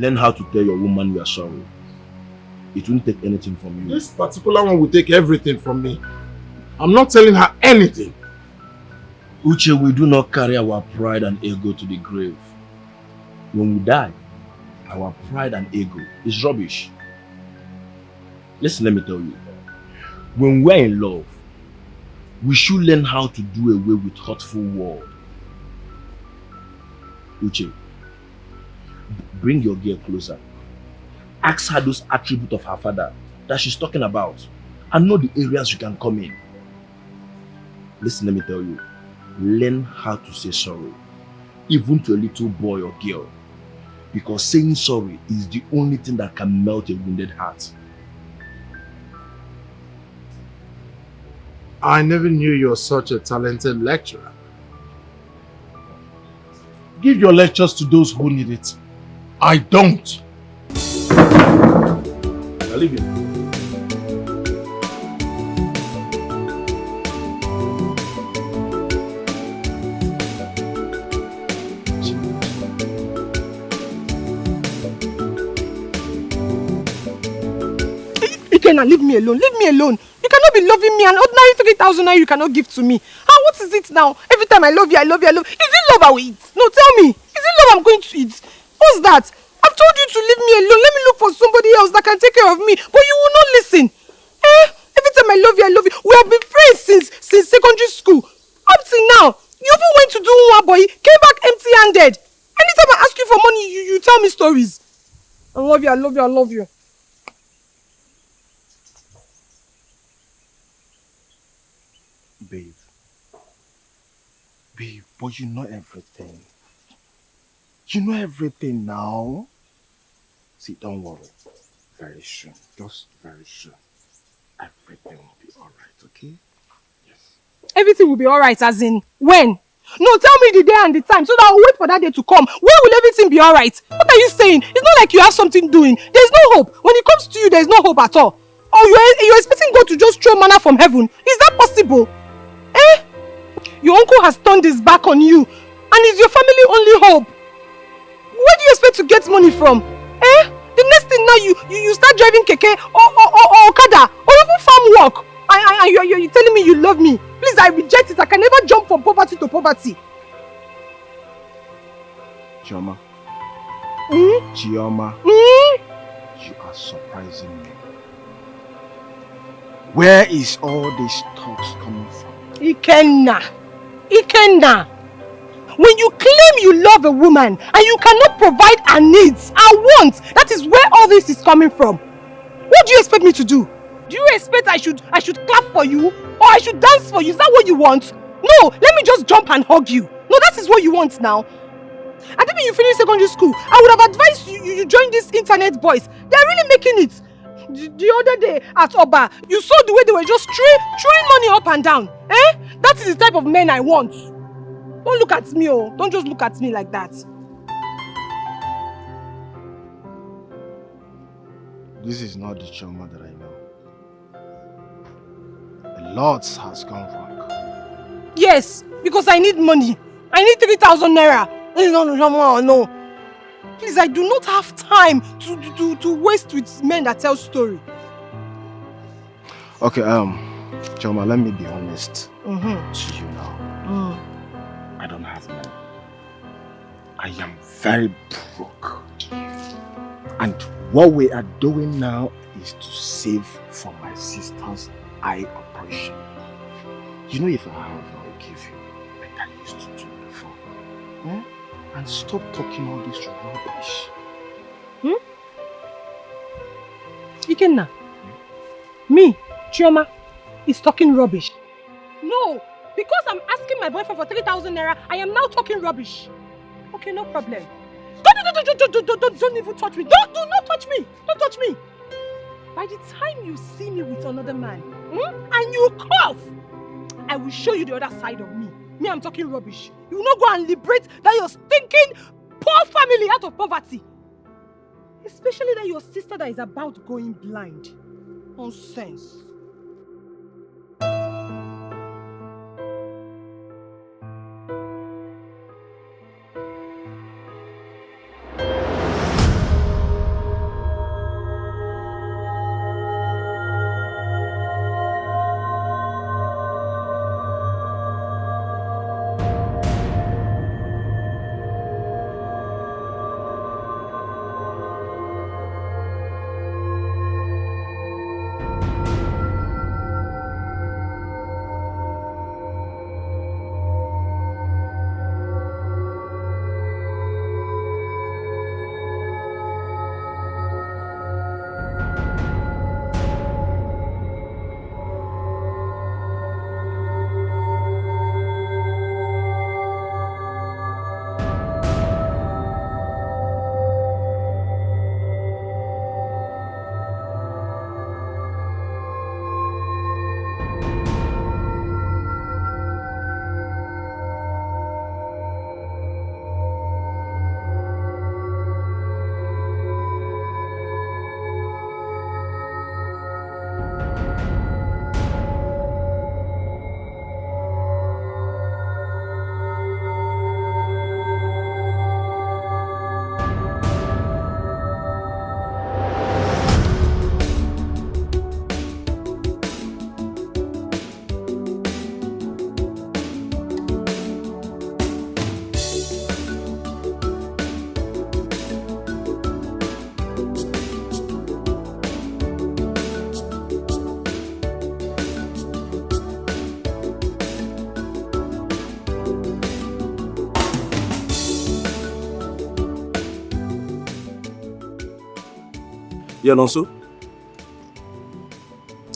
Learn how to tell your woman you are sorry. It won't take anything from you. This particular one will take everything from me. I'm not telling her anything. Uche, we do not carry our pride and ego to the grave. When we die, our pride and ego is rubbish. Listen, let me tell you. When we're in love, we should learn how to do away with hurtful words. Uche, bring your girl closer. Ask her those attributes of her father that she's talking about and know the areas you can come in. Listen, let me tell you. Learn how to say sorry, even to a little boy or girl, because saying sorry is the only thing that can melt a wounded heart. I never knew you were such a talented lecturer. Give your lectures to those who need it. I don't. Now leave him. Now leave me alone. Leave me alone. You cannot be loving me. An ordinary 3,000 naira you cannot give to me. Ah, what is it now? Every time I love you, I love you, I love you. Is it love I will eat? No, tell me. Is it love I'm going to eat? What's that? I've told you to leave me alone. Let me look for somebody else that can take care of me. But you will not listen. Every time I love you, I love you. We have been friends since secondary school. Up till now. You even went to do one boy, came back empty-handed. Anytime I ask you for money, you tell me stories. I love you, I love you, I love you. Babe, but you know everything. You know everything now. See, don't worry. Very soon, just very soon, everything will be alright, okay? Yes. Everything will be alright, as in, when? No, tell me the day and the time so that I'll wait for that day to come. When will everything be alright? What are you saying? It's not like you have something doing. There's no hope. When it comes to you, there's no hope at all. Or you're expecting God to just throw manna from heaven. Is that possible? Your uncle has turned his back on you, and is your family only hope. Where do you expect to get money from? The next thing now you start driving keke or okada or even farm work. And you're telling me you love me. Please, I reject it. I can never jump from poverty to poverty. Chioma. Chioma. You are surprising me. Where is all these talks coming from? Ikenna, when you claim you love a woman and you cannot provide her needs, her wants, that is where all this is coming from. What do you expect me to do? Do you expect I should clap for you or I should dance for you? Is that what you want? No, let me just jump and hug you. No, that is what you want now. I think when you finish secondary school, I would have advised you join these internet boys. They are really making it. The other day at Oba, you saw the way they were just throwing money up and down. That is the type of men I want. Don't look at me, oh. Don't just look at me like that. This is not the Chioma that I know. A lot has gone wrong. Yes, because I need money. I need 3,000 naira. No. Please, I do not have time to waste with men that tell story. Okay, Chioma, let me be honest to you now. I don't have money. I am very broke. And what we are doing now is to save for my sister's eye operation. You know, if I have, I will give you like I used to do before. And stop talking all this rubbish. Ikenna, me, Chioma, is talking rubbish. No, because I'm asking my boyfriend for 3,000 naira, I am now talking rubbish. Okay, no problem. Don't even touch me. Do not touch me. Don't touch me. By the time you see me with another man, and you cough, I will show you the other side of me. Me, I'm talking rubbish. You will not go and liberate that your stinking poor family out of poverty. Especially that your sister that is about going blind. Nonsense. Yeah, Nonso?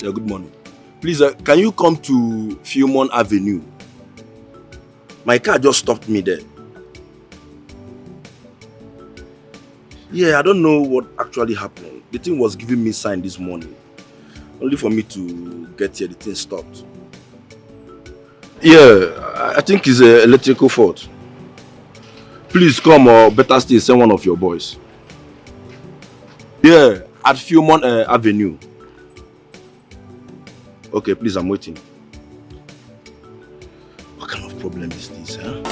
Yeah, good morning. Please, can you come to Philmond Avenue? My car just stopped me there. Yeah, I don't know what actually happened. The thing was giving me sign this morning. Only for me to get here, the thing stopped. Yeah, I think it's an electrical fault. Please come, or better still, send one of your boys. Yeah, at Philmond Avenue. Okay, please, I'm waiting. What kind of problem is this, huh?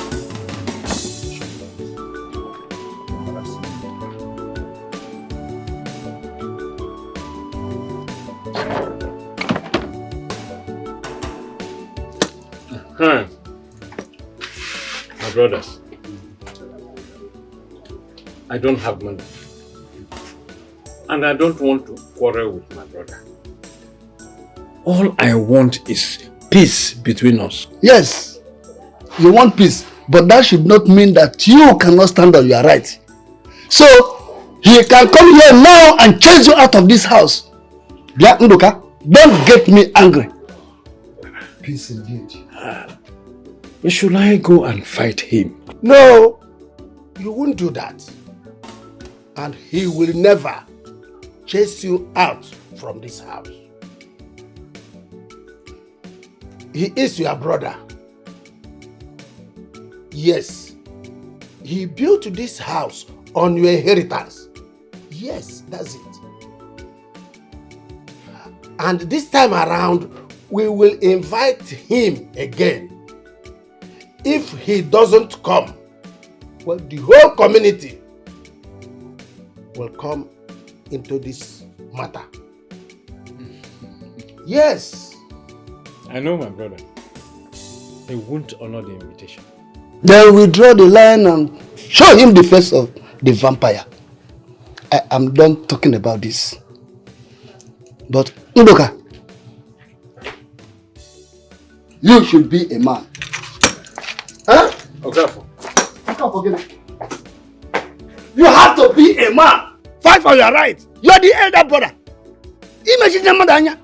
My brothers, I don't have money. And I don't want to quarrel with my brother. All I want is peace between us. Yes, you want peace, but that should not mean that you cannot stand on your right. So, he can come here now and chase you out of this house. Bia Nduka, don't get me angry. Peace indeed. But should I go and fight him? No, you won't do that. And he will never chase you out from this house. He is your brother. Yes, he built this house on your inheritance. Yes, that's it. And this time around, we will invite him again. If he doesn't come, well, the whole community will come into this matter. Yes. I know my brother. He won't honor the invitation. Then we draw the line and show him the face of the vampire. I am done talking about this. But Ndoka, you should be a man. Huh? Okay. You have to be a man. Fight for your rights. You are the elder brother. Imagine the madanya.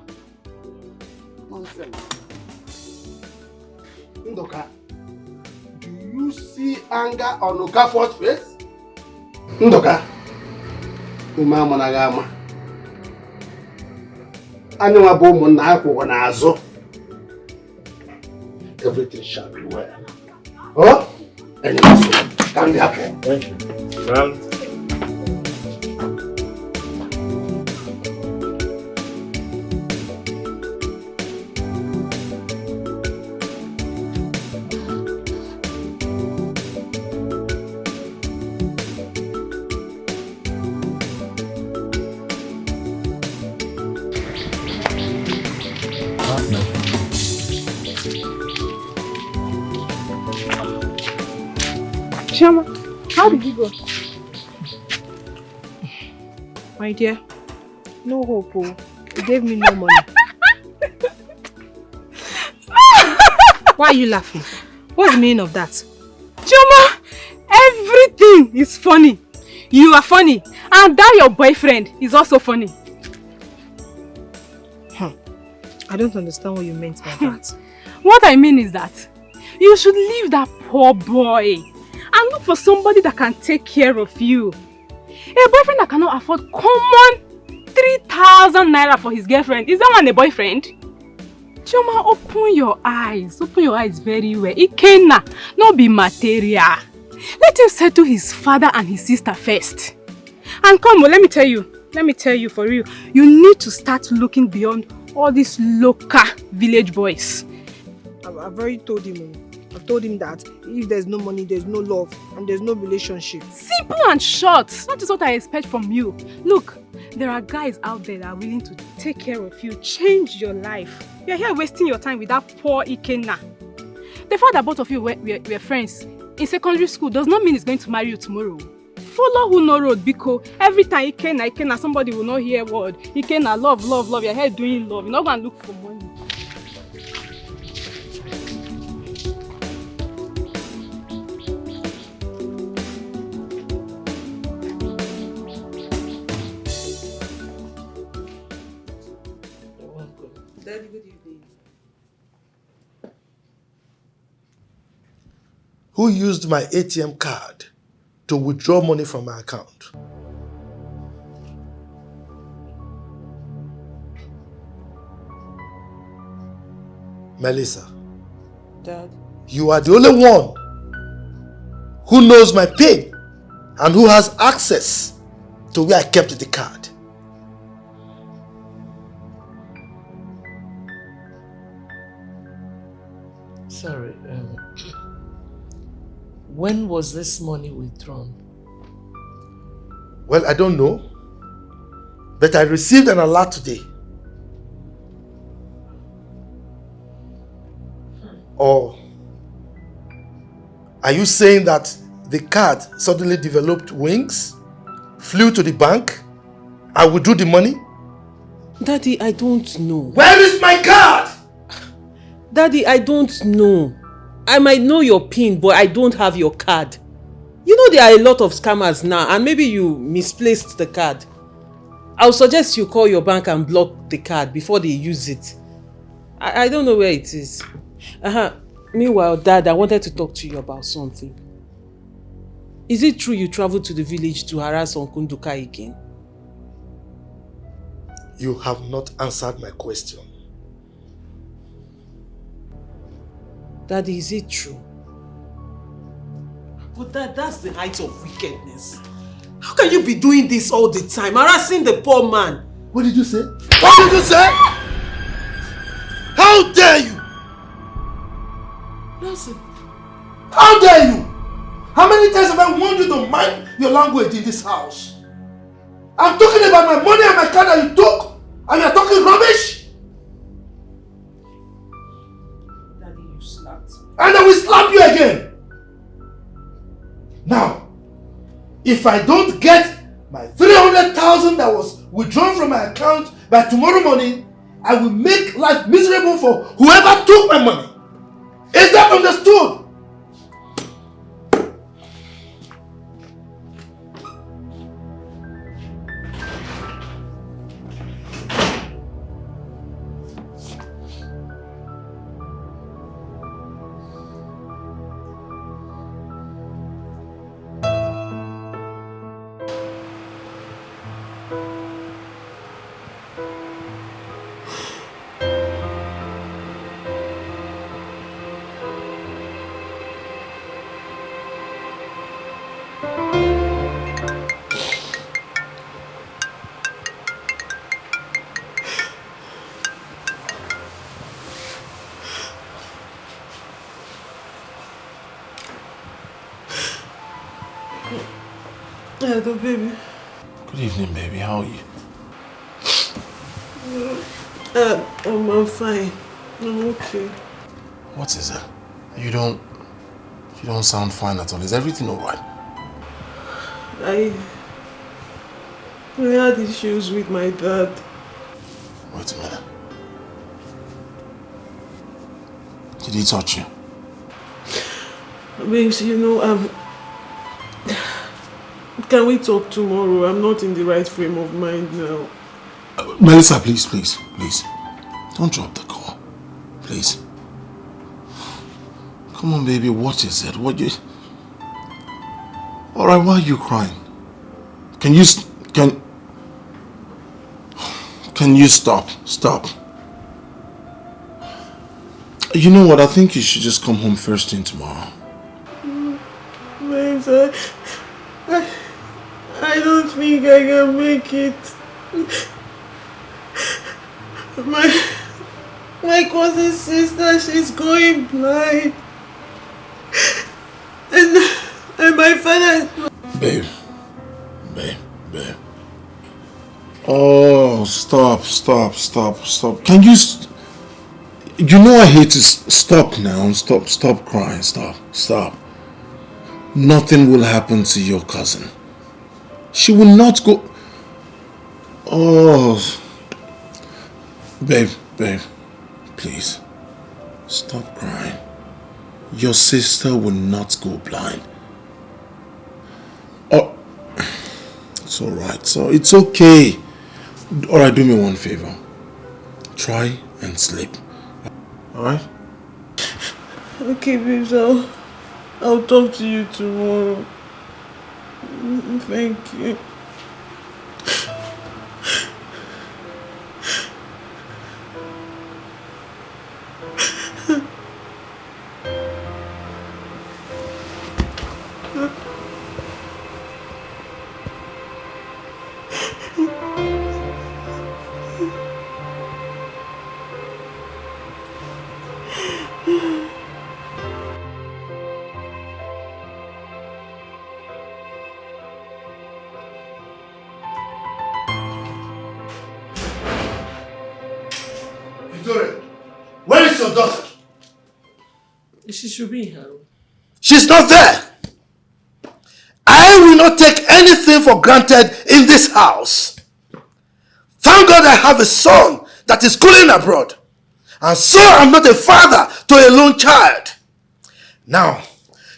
Nonsense. Ndoka, do you see anger on Okafor's face? Ndoka, umama nagama. Anywa bomo na akwụkwọ n'azụ. Everything shall be well. Oh? Anyway, so can be happy. Thank you. Well, Shama, how did you go? My dear, no hope. Oh. You gave me no money. Why are you laughing? What's the meaning of that? Choma, everything is funny. You are funny. And that your boyfriend is also funny. I don't understand what you meant by that. What I mean is that you should leave that poor boy and look for somebody that can take care of you. A boyfriend that cannot afford common 3,000 naira for his girlfriend. Is that one a boyfriend? Choma, open your eyes. Open your eyes very well. Ikenna, not be material. Let him settle his father and his sister first. And come, well, let me tell you for real. You need to start looking beyond all these local village boys. I've already told him. I've told him that if there's no money, there's no love, and there's no relationship. Simple and short. That is what I expect from you. Look, there are guys out there that are willing to take care of you, change your life. You're here wasting your time with that poor Ikenna. The fact that both of you were friends in secondary school does not mean he's going to marry you tomorrow. Follow who no road, Biko. Every time Ikenna, somebody will not hear word. Ikenna, love, love, love. You're here doing love. You're not going to look for money. who used my ATM card to withdraw money from my account. Melissa. Dad. You are the only one who knows my PIN and who has access to where I kept the card. Sorry, when was this money withdrawn? Well, I don't know, but I received an alert today. Or are you saying that the card suddenly developed wings, flew to the bank, and withdrew the money? Daddy, I don't know. Where is my card? Daddy, I don't know. I might know your PIN, but I don't have your card. You know there are a lot of scammers now, and maybe you misplaced the card. I'll suggest you call your bank and block the card before they use it. I don't know where it is. Meanwhile, Dad, I wanted to talk to you about something. Is it true you traveled to the village to harass Uncle Nduka again? You have not answered my question. Daddy, is it true? But that's the height of wickedness. How can you be doing this all the time, harassing the poor man? What did you say? What did you say? How dare you? Listen. How dare you? How many times have I warned you to mind your language in this house? I'm talking about my money and my car that you took, and you're talking rubbish? Daddy, you slapped me. And I will slap you again. Now, if I don't get my 300,000 that was withdrawn from my account by tomorrow morning, I will make life miserable for whoever took my money. Is that understood? Hello, baby. Good evening, baby. How are you? I'm fine. I'm okay. What is it? You don't sound fine at all. Is everything alright? I had issues with my dad. Wait a minute. Did he touch you? Babes, you know, can we talk tomorrow? I'm not in the right frame of mind now. Melissa, please. Don't drop the call. Please. Come on, baby. What is it? Alright, why are you crying? Can you stop? Stop. You know what? I think you should just come home first thing tomorrow. Babes, I don't think I can make it. My cousin's sister, she's going blind. And my father... Babe. Oh, stop. Can you... You know I hate to... Stop now. Stop crying. Stop. Nothing will happen to your cousin. She will not go... Oh... Babe. Please. Stop crying. Your sister will not go blind. Oh... It's alright. So it's okay. Alright, do me one favor. Try and sleep. Alright? Okay, babes, I'll talk to you tomorrow. Thank you. Victoria, where is your daughter? She should be in her room. She's not there. I will not take anything for granted in this house. Thank God I have a son that is schooling abroad. And so I'm not a father to a lone child. Now,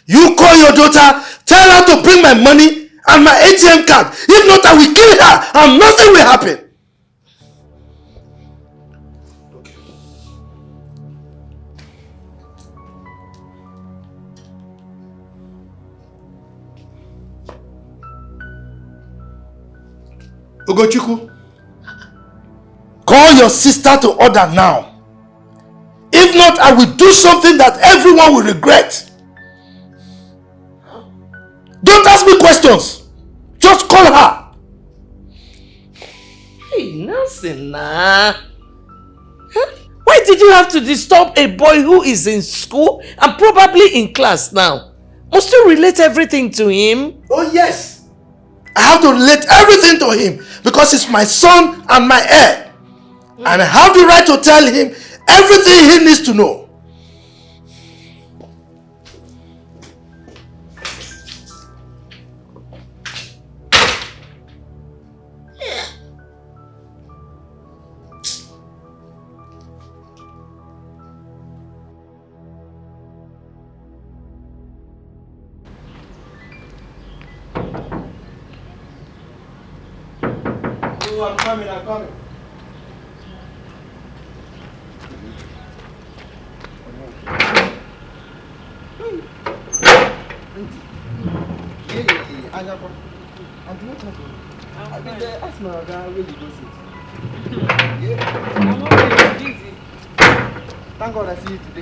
you call your daughter, tell her to bring my money and my ATM card. If not, I will kill her and nothing will happen. Ugochukwu, call your sister to order now. If not, I will do something that everyone will regret. Don't ask me questions. Just call her. Hey, Nelson, nah. Why did you have to disturb a boy who is in school and probably in class now? Must you relate everything to him? Oh yes. I have to relate everything to him because he's my son and my heir. And I have the right to tell him everything he needs to know. Oh, I'm coming. Ask my guy where you go sit. I'm okay, busy. Thank God I see you today.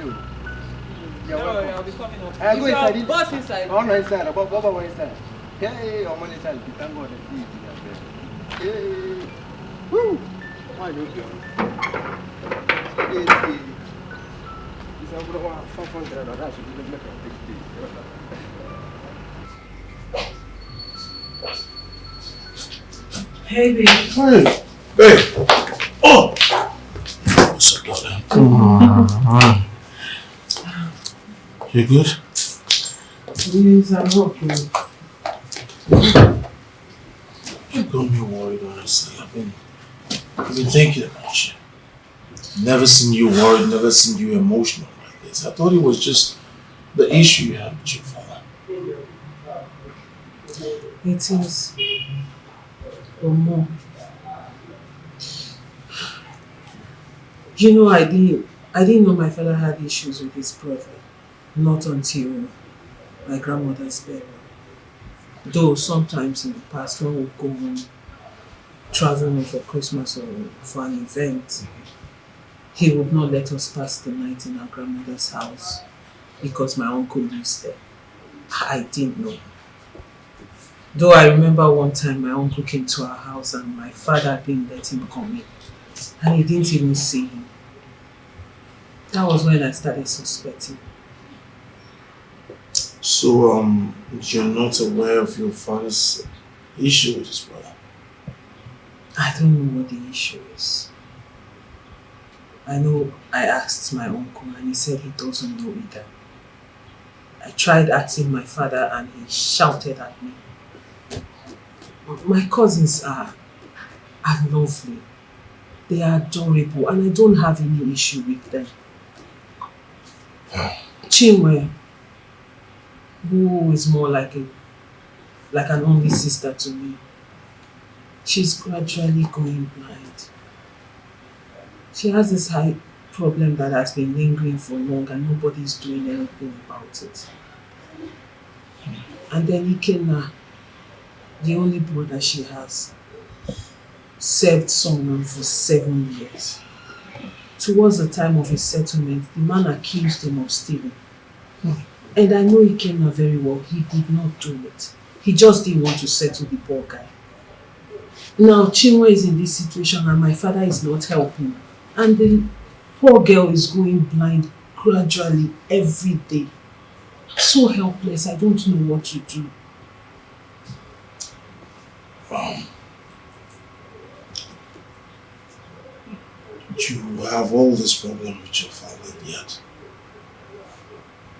You're welcome. I'll be coming up. I go inside. Your boss inside. Oh, no, inside. Baba inside. Hey, I'm on inside. Thank God I see you today. Hey. Woo. Why you okay? This is over 500. That's what you make a big deal. Hey, baby. Hey. Hey. Oh. What's up, darling? You good? Yes, I'm okay. You got me worried, honestly. I've been thinking about you. Never seen you worried, never seen you emotional like this. I thought it was just the issue you had with your father. It is. Or more. You know, I didn't know my father had issues with his brother. Not until my grandmother's burial. Though sometimes in the past when we go home, traveling for Christmas or for an event, he would not let us pass the night in our grandmother's house because my uncle lives there. I didn't know. Though I remember one time my uncle came to our house and my father didn't let him come in. And he didn't even see him. That was when I started suspecting. So, you're not aware of your father's issue with his brother? I don't know what the issue is. I know I asked my uncle and he said he doesn't know either. I tried asking my father and he shouted at me. My cousins are lovely. They are adorable and I don't have any issue with them. Chinwe, who is more like an only sister to me, she's gradually going blind. She has this high problem that has been lingering for long and nobody's doing anything about it. And then Ikenna, the only brother she has, served someone for 7 years. Towards the time of his settlement, the man accused him of stealing. And I know Ikenna very well. He did not do it. He just didn't want to settle the poor guy. Now Chinwe is in this situation and my father is not helping. And the poor girl is going blind gradually every day. So helpless, I don't know what to do. You have all this problem with your father, yet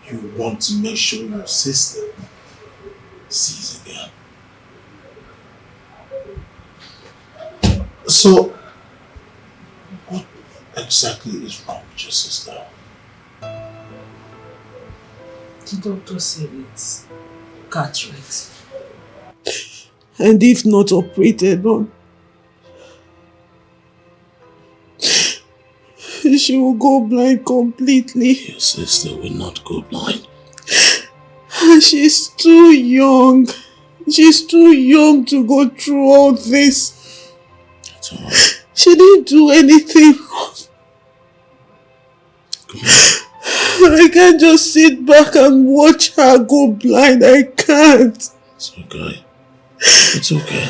you want to make sure your sister sees again. So, what exactly is wrong with your sister? The doctor said it's cataract. And if not operated on, she will go blind completely. Your sister will not go blind. She's too young. She's too young to go through all this. It's alright. She didn't do anything wrong. I can't just sit back and watch her go blind. I can't. It's okay. It's okay.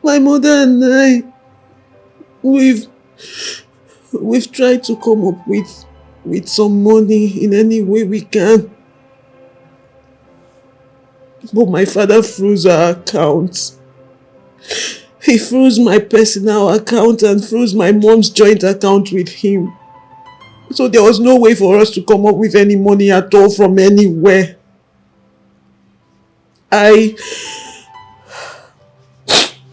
My mother and I, we've tried to come up with some money in any way we can. But my father froze our accounts. He froze my personal account and froze my mom's joint account with him. So there was no way for us to come up with any money at all from anywhere. I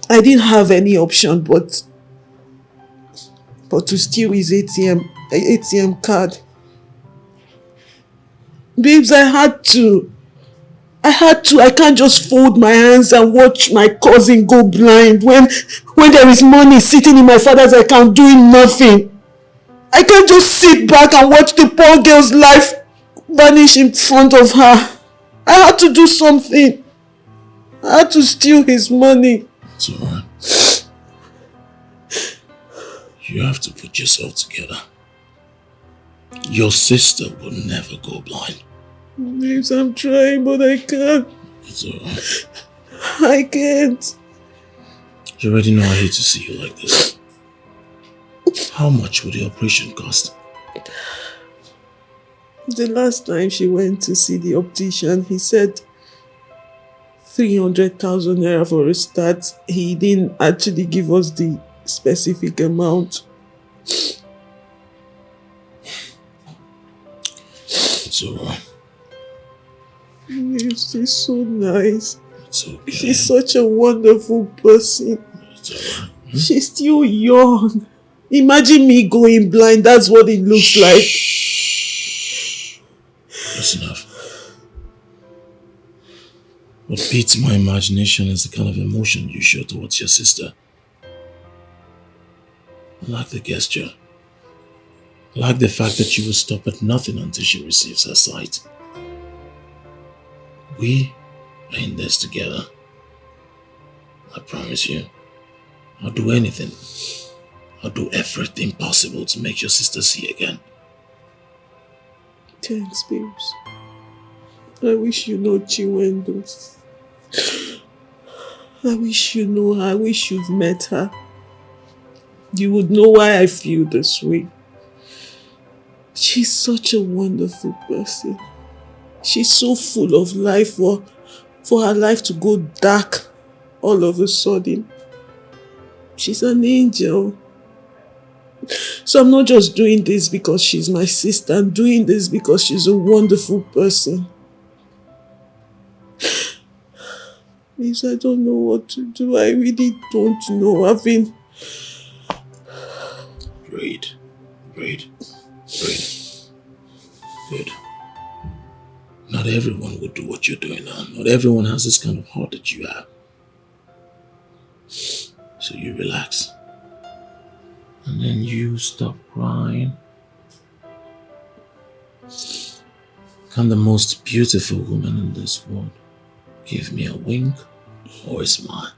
didn't have any option but to steal his ATM card. Babes, I had to. I can't just fold my hands and watch my cousin go blind when there is money sitting in my father's account doing nothing. I can't just sit back and watch the poor girl's life vanish in front of her. I had to do something. I had to steal his money. It's alright. You have to put yourself together. Your sister will never go blind. Babes, I'm trying, but I can't. It's alright. I can't. You already know I hate to see you like this. How much would the operation cost? The last time she went to see the optician, he said 300,000 naira for a start. He didn't actually give us the specific amount. It's alright. She's so nice. It's okay. She's such a wonderful person. It's alright. She's still young. Imagine me going blind. That's what it looks like. That's enough. What beats my imagination is the kind of emotion you show towards your sister. I like the gesture. I like the fact that you will stop at nothing until she receives her sight. We are in this together. I promise you, I'll do anything. I'll do everything possible to make your sister see again. Thanks, babes. I wish you know Chiwendo. I wish you know her. I wish you've met her. You would know why I feel this way. She's such a wonderful person. She's so full of life for her life to go dark all of a sudden. She's an angel. So I'm not just doing this because she's my sister. I'm doing this because she's a wonderful person. Please, I don't know what to do. I really don't know. I've been... Breathe. Breathe. Breathe. Good. Not everyone would do what you're doing now. Not everyone has this kind of heart that you have. So you relax. And then you stop crying. Can the most beautiful woman in this world give me a wink or a smile?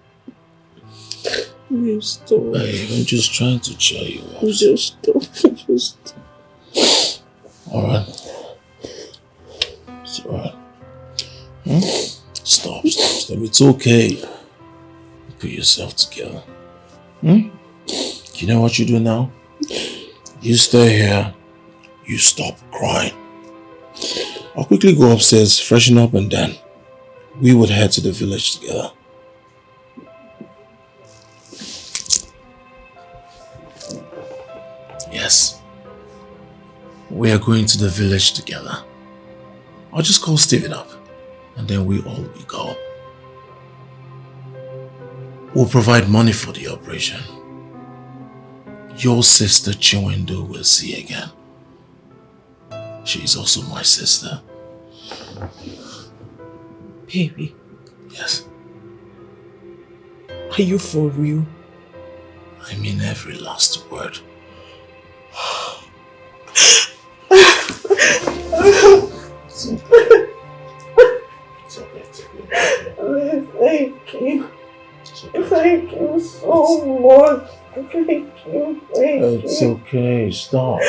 You stop. Babe, I'm just trying to cheer you up. Just stop. Just. Alright. It's alright. Stop. It's okay. Put yourself together. You know what you do now? You stay here. You stop crying. I'll quickly go upstairs, freshen up, and then we would head to the village together. Yes. We are going to the village together. I'll just call Steven up, and then we all will go. We'll provide money for the operation. Your sister Chiwendo will see again. She is also my sister. Baby. Yes. Are you for real? I mean every last word. It's okay. Thank you. Thank you so much. Thank you. It's okay. Stop.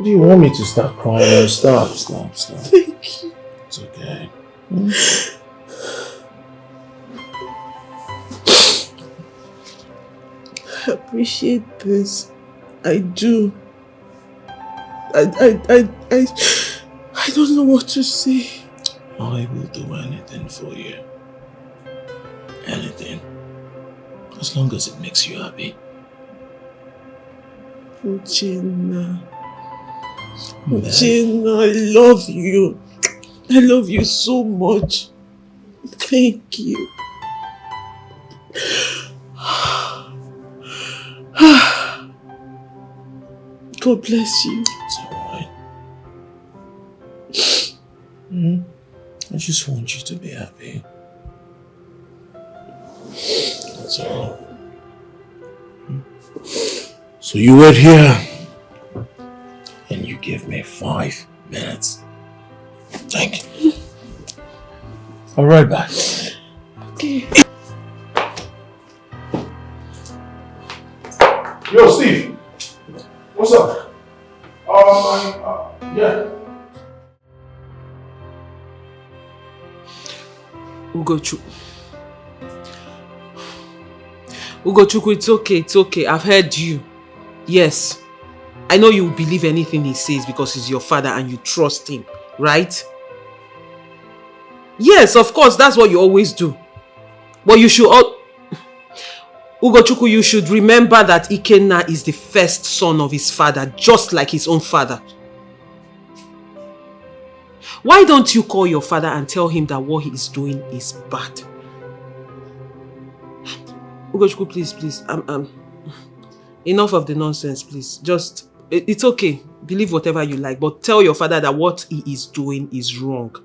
Do you want me to start crying? Stop. Thank you. It's okay. I appreciate this. I do. I don't know what to say. I will do anything for you. Anything. As long as it makes you happy. Uchenna, I love you. I love you so much. Thank you. God bless you. It's alright. I just want you to be happy. That's all. So you wait here and you give me 5 minutes. Thank you. I'll right back. Okay. Yo, Steve. What's up? Yeah. Ugochukwu, it's okay. I've heard you. Yes. I know you believe anything he says because he's your father and you trust him, right? Yes, of course, that's what you always do. But you should Ugochukwu, you should remember that Ikenna is the first son of his father, just like his own father. Why don't you call your father and tell him that what he is doing is bad? Ugochukwu, please. Enough of the nonsense, please. Just, it's okay. Believe whatever you like, but tell your father that what he is doing is wrong.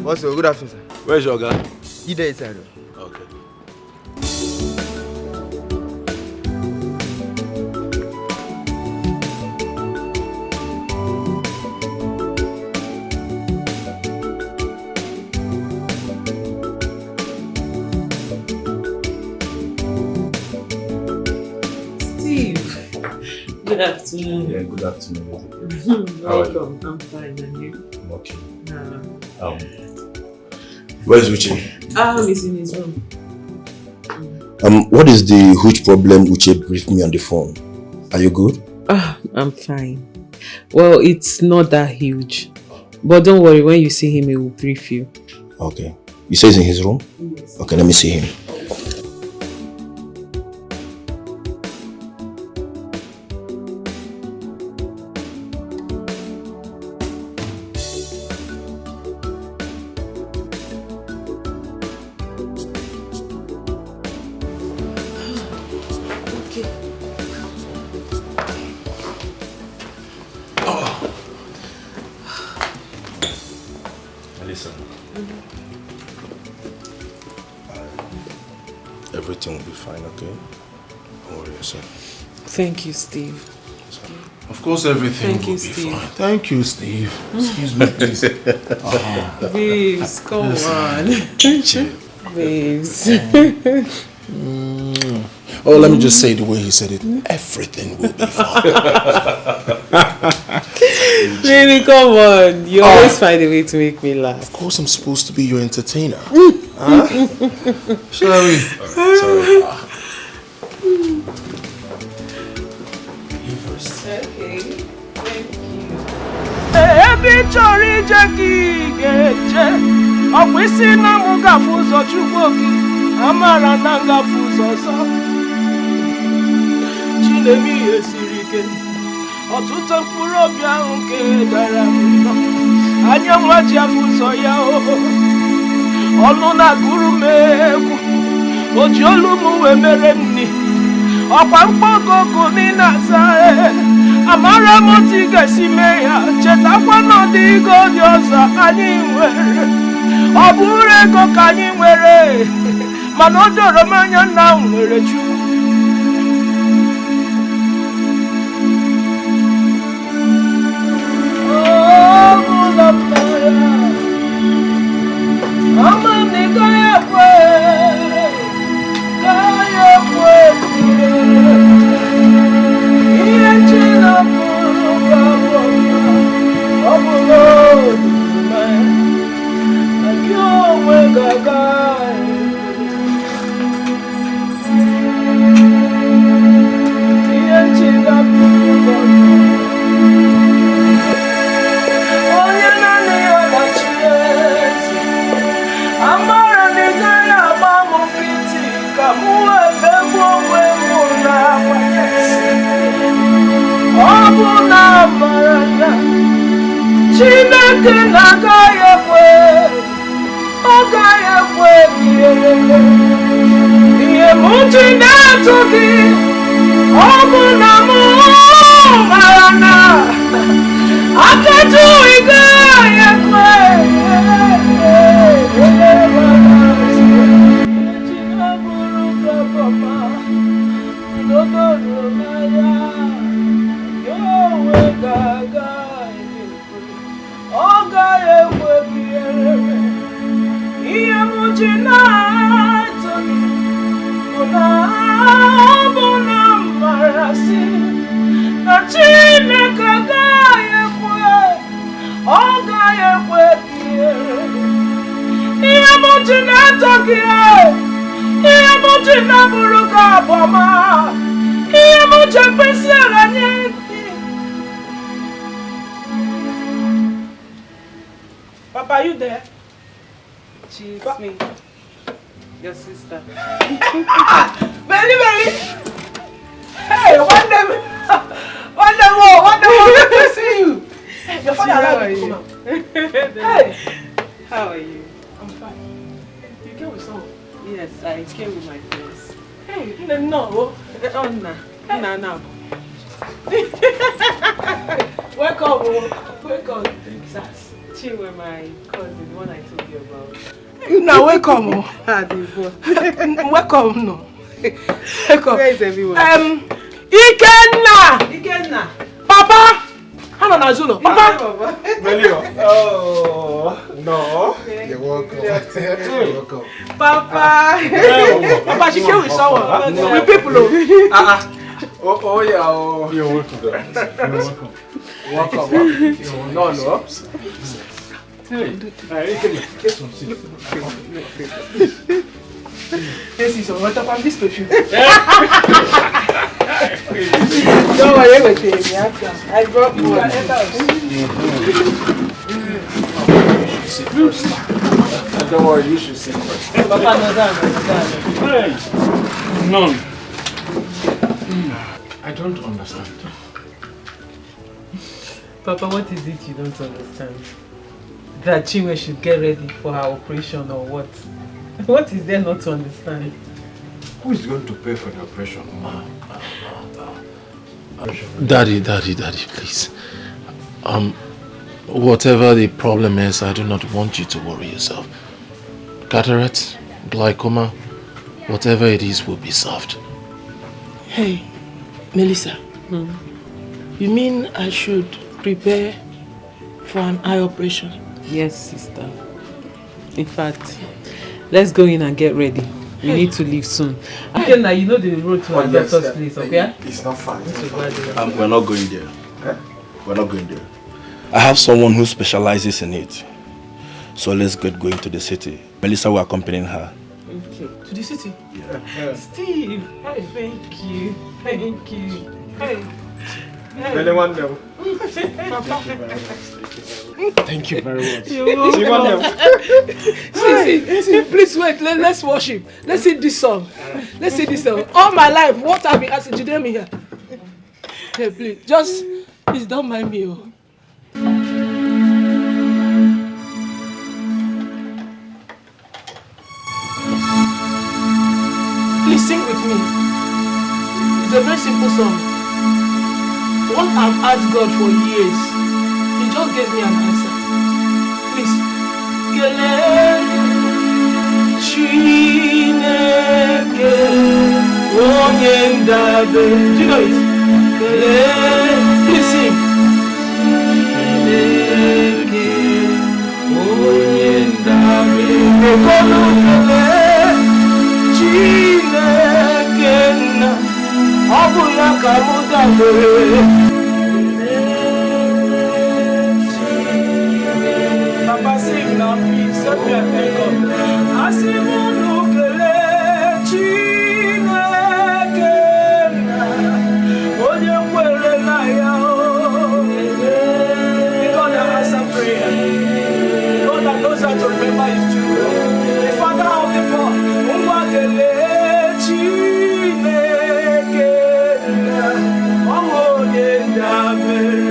Also, good afternoon, sir. Where's your guy? He there inside. Okay. Steve, good afternoon. Yeah, good afternoon. Welcome. I'm fine, and you? I'm okay. Where is Uche? He's in his room. What is the huge problem Uche briefed me on the phone? Are you good? I'm fine. Well, it's not that huge. But don't worry, when you see him, he will brief you. Okay. You say he's in his room? Yes. Okay, let me see him. Everything will be fine, okay? Don't worry yourself. Thank you, Steve. Of course, everything will be fine. Thank you, Steve. Excuse me, please. Babes, come on. Babes. Oh, let me just say the way he said it. Everything will be fine. Really, come on. You always find a way to make me laugh. Of course, I'm supposed to be your entertainer. Huh? Shall we? Sorry. You first. Okay. Thank you. Every chori jeki geje. Okwisi na muga fuzo chuboki. Amara nanga fuzo so. Chinemi esirike. Ọtụtụ mkpụrụ obi ahụ nke dara mba. Anya nwaji afụzọ ya ọnụ na-agụrụ m egwu. O ji olu m wee mere nni. Ọkwa mkpọgogo n'ịna-aza amara m otu ị ga-esi mee ya. Chetakwa n'ọdịgo dị ọzọ anyị nwere. Ọ bụrụ ego ka anyị nwere. Mana o doro m anya na m nwere Chukwu. Chineke na-agaghị ekwe, ọ gaghị ekwe ihe m ji na-atụ gị, ọ bụ na m mara na akatụ ị gaghị ekwe. Papa, are you there? She's me. Your sister. Very. Hey, one day more, good to see you. Your father allowed me to come out. Hey. How are you? I'm fine. You came with someone? Yes, I came with my friends. Hey, no. Oh, no. Welcome. She were my cousin, the one I told you about. Now welcome. Welcome. Where is everyone? Ikenna. Papa. Hana na Zulo. Papa. Oh, no. Okay. You're welcome. You're welcome. Papa. Papa, she came with someone. With people. Oh, yeah. Oh. You're welcome. You're welcome. Welcome. No. Hey, so what about this perfume? Don't worry about it. I brought one. Don't worry, you should sit first. Papa, Hey, none. I don't understand. Papa, what is it you don't understand? That Chinwe should get ready for her operation or what? What is there not to understand? Who is going to pay for the operation? Daddy, please. Whatever the problem is, I do not want you to worry yourself. Cataract, glaucoma, whatever it is will be solved. Hey, Melissa. You mean I should prepare for an eye operation? Yes, sister. In fact, let's go in and get ready. We need to leave soon. Okay, now you know the road to our doctor's place, okay? It's not far. We're not going there. We're not going there. I have someone who specializes in it. So let's get going to the city. Melissa will accompany her. Okay. To the city? Yeah. Steve, hey, thank you. Thank you. Hey. Thank you very much. You're welcome. See, please wait. Let's worship. Let's sing this song. Let's sing this song. All my life, what I've been asking, today me here. Hey, please, please don't mind me. Please sing with me. It's a very simple song. One I've asked God for years. He just gave me an answer. Please. Kele Chineke onye ndabe. Do you know it? Kele. Please sing. Chineke onye ndabe. Ekolo kele Chineke na ọbụla ka mụ dabere. Papa sing now, please. Help me and thank God. Asimu kele Chineke na onye kwere na ya o. The God that answers prayer. The God that knows how to remember His children. The Father of the poor. Ngwa kele Chineke na onye ndabere.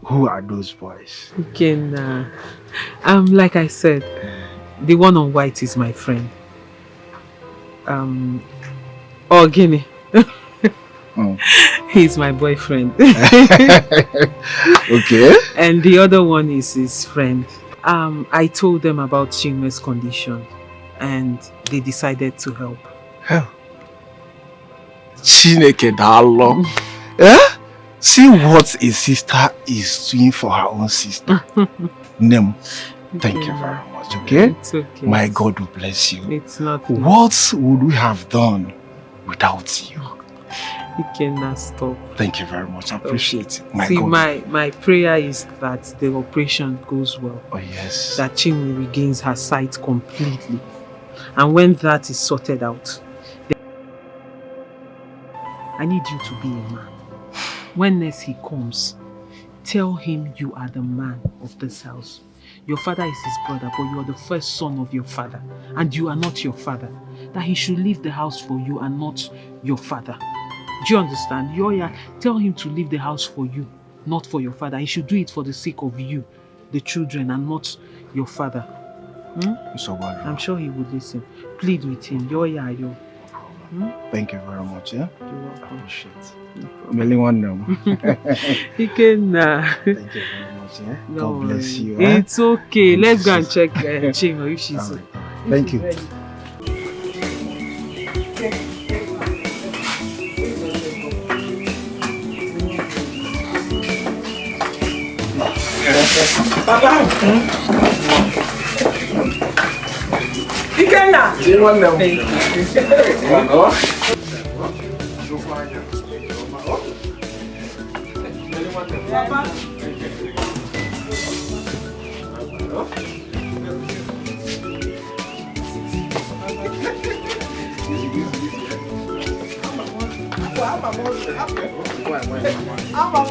Who are those boys? Okay, nah. Like I said, the one on white is my friend. Guinea. He's my boyfriend. Okay. And the other one is his friend. I told them about Chinwe's condition. and they decided to help. Hell. Chineke dalo. Eh? See what a sister is doing for her own sister. Nem, thank you very much, okay? It's okay. My God will bless you. It's not. What would we have done without you? You cannot stop. Thank you very much. I appreciate it. See, my prayer is that the operation goes well. Oh, yes. That Chinwe regains her sight completely. And when that is sorted out, I need you to be a man. When next he comes, tell him you are the man of this house. Your father is his brother, but you are the first son of your father. And you are not your father. That he should leave the house for you and not your father. Do you understand? Yoya, tell him to leave the house for you, not for your father. He should do it for the sake of you, the children, and not your father. I'm sure he would listen. Plead with him. Yoya, yo. Thank you very much, yeah? You're welcome. I appreciate it. Merely one now. You can. Thank you very much, yeah? No God bless you. It's okay. Let's go and check Chinwe if she's right. Thank you. ready. Papa! Ikenna! Papa!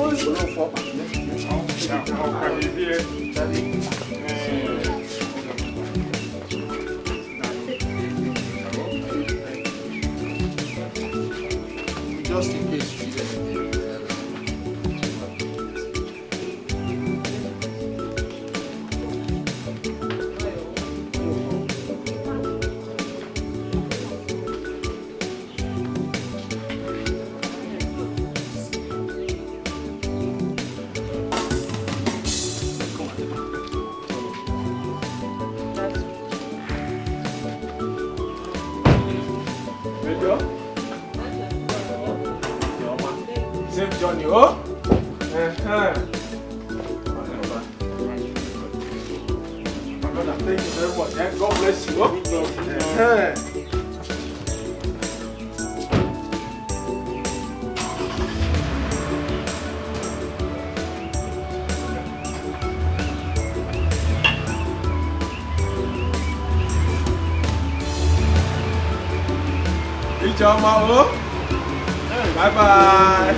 Just in case you get Johnny, oh? Thank you very much. God bless you. Bye bye.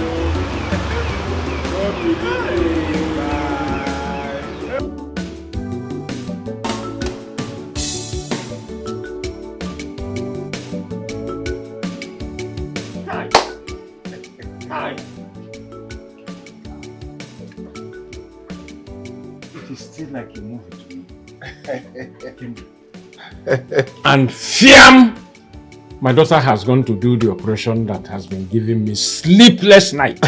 It is still like a movie to me. And fiam! My daughter has gone to do the operation that has been giving me sleepless night.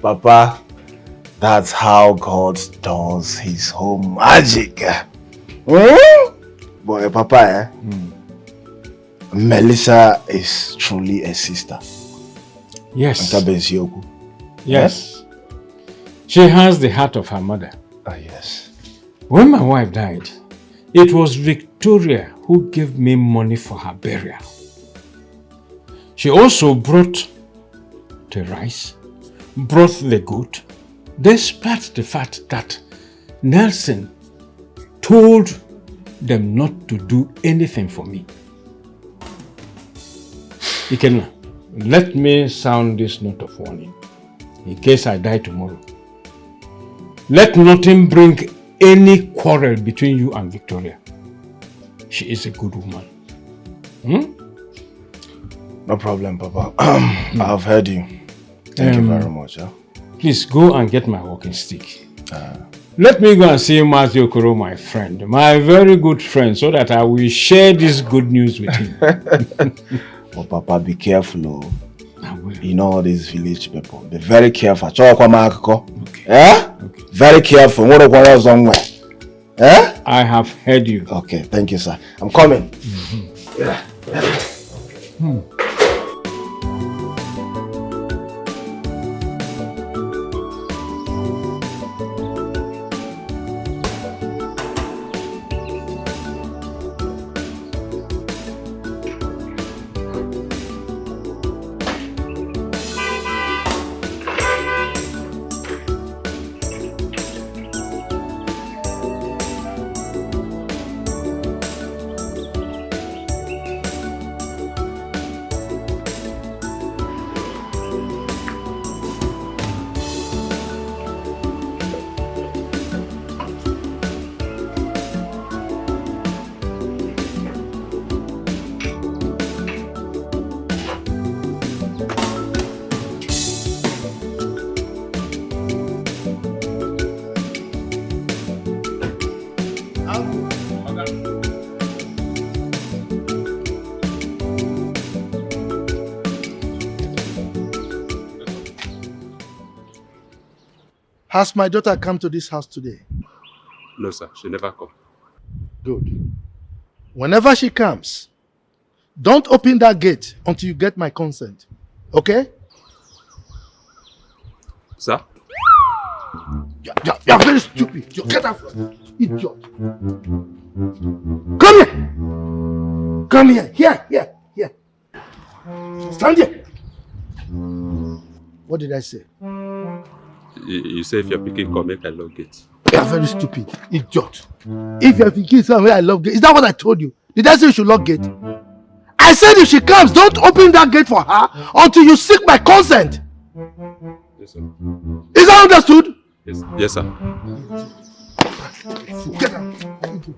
Papa, that's how God does his own magic. Boy, Papa, Melissa is truly a sister. Yes. Yes. Yes. She has the heart of her mother. Ah, yes. When my wife died, it was Victoria who gave me money for her burial. She also brought the rice, brought the goat, despite the fact that Nelson told them not to do anything for me. Ikenna, let me sound this note of warning in case I die tomorrow. Let nothing bring any quarrel between you and Victoria. She is a good woman. No problem, Papa. I've heard you. Thank you very much. Please go and get my walking stick. Let me go and see Matthew Okoro, my friend, my very good friend, so that I will share this good news with him. Oh, Papa, be careful. I will. You know all these village people. Be very careful. Okay. Okay. Very careful. Eh? I have heard you. Okay, thank you, sir. I'm coming. Yeah. Has my daughter come to this house today? No, sir. She never come. Good. Whenever she comes, don't open that gate until you get my consent. Okay? Sir? You're very stupid. You get out from idiot. Come here. Come here. Here. Stand here. What did I say? You say if you're picking, come make I lock it. You're very stupid. Idiot. If you're picking somewhere I love gate. Is that what I told you? Did I say you should lock gate? I said if she comes, don't open that gate for her until you seek my consent. Yes, sir. Is that understood? Yes, sir. Get out.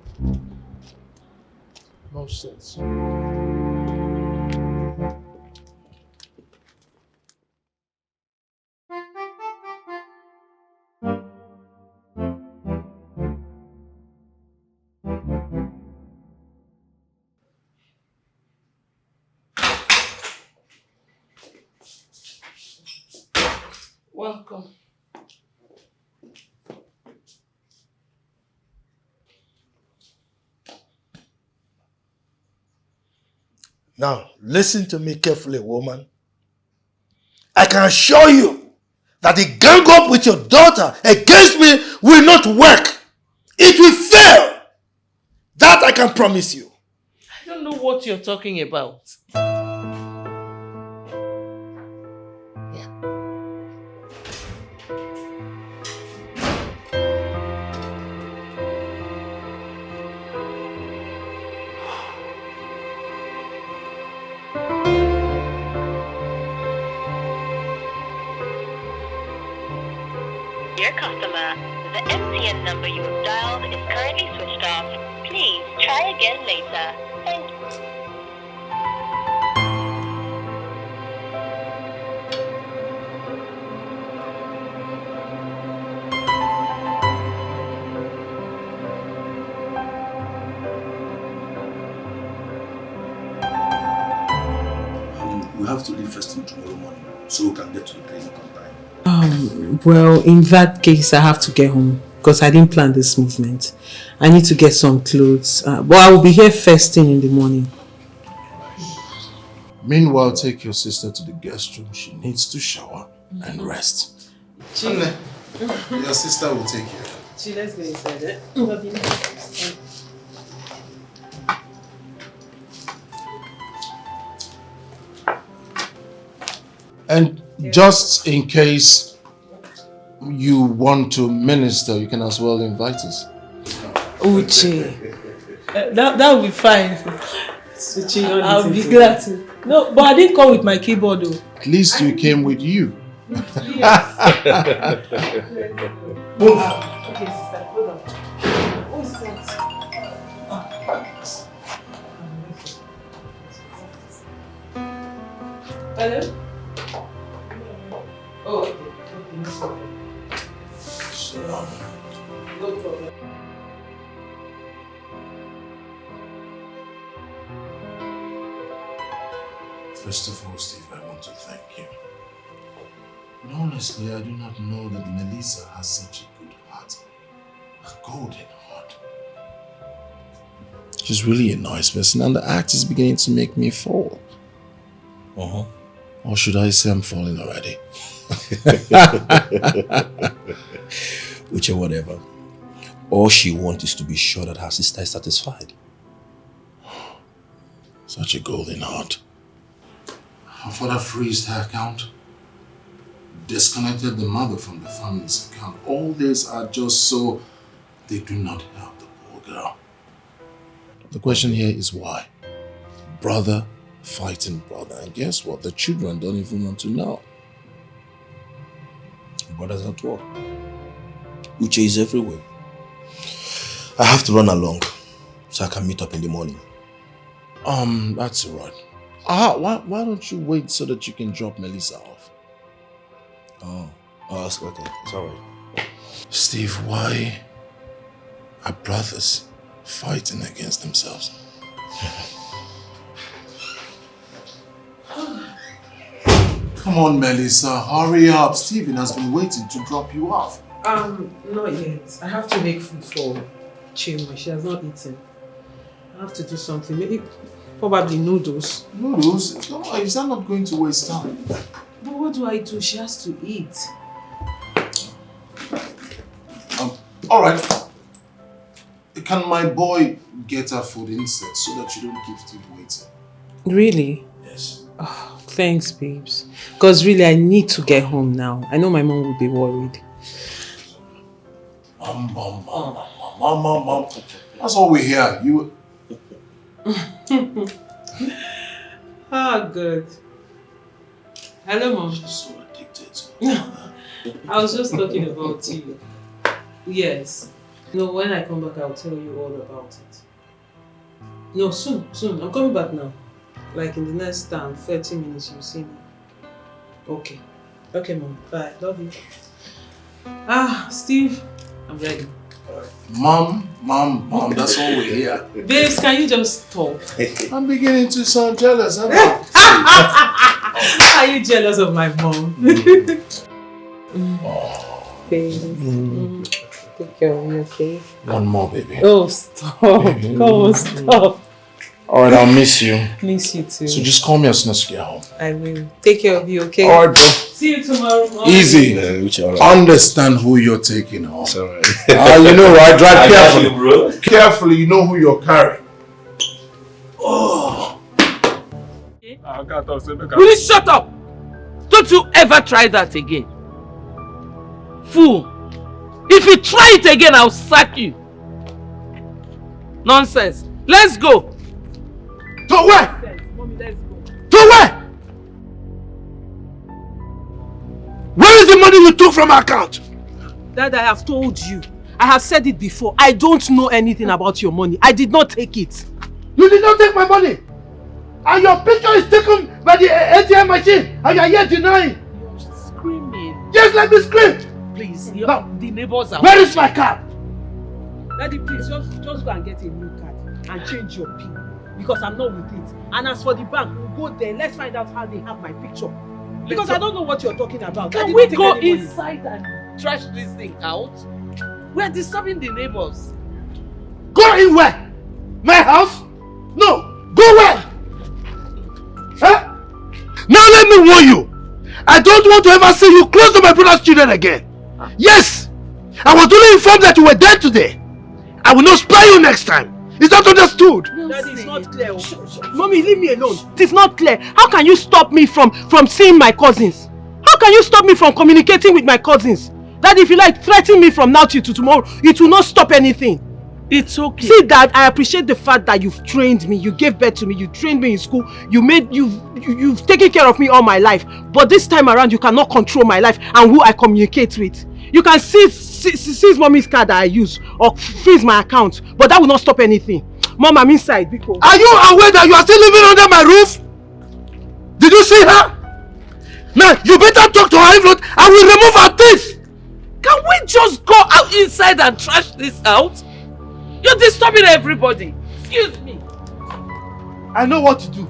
Nonsense. Welcome. Now, listen to me carefully, woman. I can assure you that the gang up with your daughter against me will not work. It will fail. That I can promise you. I don't know what you're talking about. Dear customer, the MTN number you have dialed is currently switched off. Please try again later. Thank you. We have to leave first thing tomorrow morning so we can get to the clinic on time. Well, in that case, I have to get home because I didn't plan this movement. I need to get some clothes. But I will be here first thing in the morning. Meanwhile, take your sister to the guest room. She needs to shower and rest. Chi. Your sister will take care. Chi, let's go inside. And just in case you want to minister, you can as well invite us. Uche. That will be fine. I'll be glad to. No, but I didn't come with my keyboard though. At least you came with you. Yes. Move. Okay, sister, hold on. Who is that? Hello? Oh, okay. No problem. No problem. First of all, Steve, I want to thank you. But honestly, I do not know that Melissa has such a good heart. A golden heart. She's really a nice person and the act is beginning to make me fall. Or should I say I'm falling already? Which or whatever. All she wants is to be sure that her sister is satisfied. Such a golden heart. Her father freezed her account, disconnected the mother from the family's account. All these are just so they do not help the poor girl. The question here is why? Brother fighting brother. And guess what? The children don't even want to know. Brothers at war. Uche is everywhere. I have to run along so I can meet up in the morning. That's right. Why don't you wait so that you can drop Melissa off? Oh, okay. It's alright. Steve, why are brothers fighting against themselves? Come on, Melissa, hurry up. Steven has been waiting to drop you off. Not yet. I have to make food for Chima. She has not eaten. I have to do something. Maybe, probably noodles. Noodles? No, is that not going to waste time? But what do I do? She has to eat. Alright. Can my boy get her food instead so that you don't keep Steve waiting? Really? Yes. Oh, thanks, babes. Because really, I need to get home now. I know my mom will be worried. Mom. That's all we hear. You. Good. Hello, Mom. She's so addicted to I was just talking about you. Yes. No, when I come back, I'll tell you all about it. No, soon. I'm coming back now. Like in the next 30 minutes, you'll see me. Okay. Okay, Mom. Bye. Love you. Steve, I'm ready. Mom, that's all we hear. Babes, can you just stop? I'm beginning to sound jealous. Are you jealous of my mom? Baby. Take care of me, okay? One more, baby. Oh, stop. Baby. Come on, stop. Alright, I'll miss you. Miss you too. So just call me as soon as you get home. I will. Take care of you, okay? Alright, bro. See you tomorrow morning. Easy. Understand who you're taking home. It's alright. You know, right? Drive carefully. You, bro. Carefully, you know who you're carrying. Oh. Will you shut up? Don't you ever try that again. Fool. If you try it again, I'll sack you. Nonsense. Let's go. To where? Mommy, let's go. To where? Where is the money you took from our account? Dad, I have told you. I have said it before. I don't know anything about your money. I did not take it. You did not take my money. And your picture is taken by the ATM machine. And you are here denying. You're screaming. Just let me scream. Please, Now, the neighbors are... Where is my card? Daddy, please, just go and get a new card and change your PIN. Because I'm not with it. And as for the bank, we'll go there. Let's find out how they have my picture. Because I don't know what you're talking about. Can we go inside and trash this thing out? We're disturbing the neighbors. Go in where? My house? No. Go where? Huh? Now let me warn you. I don't want to ever see you close to my brother's children again. Yes. I was only informed that you were dead today. I will not spare you next time. Is that understood? Daddy, it's not clear. Mommy, leave me alone. It's not clear. How can you stop me from seeing my cousins? How can you stop me from communicating with my cousins? Daddy, if you like, threaten me from now till tomorrow. It will not stop anything. It's okay. See, Dad, I appreciate the fact that you've trained me. You gave birth to me. You trained me in school. You've taken care of me all my life. But this time around, you cannot control my life and who I communicate with. You can seize mommy's card that I use or freeze my account, but that will not stop anything. Mom, I'm inside. Biko. Are you aware that you are still living under my roof? Did you see her? Now, you better talk to her. If not, I will remove her teeth. Can we just go out inside and trash this out? You're disturbing everybody. Excuse me. I know what to do.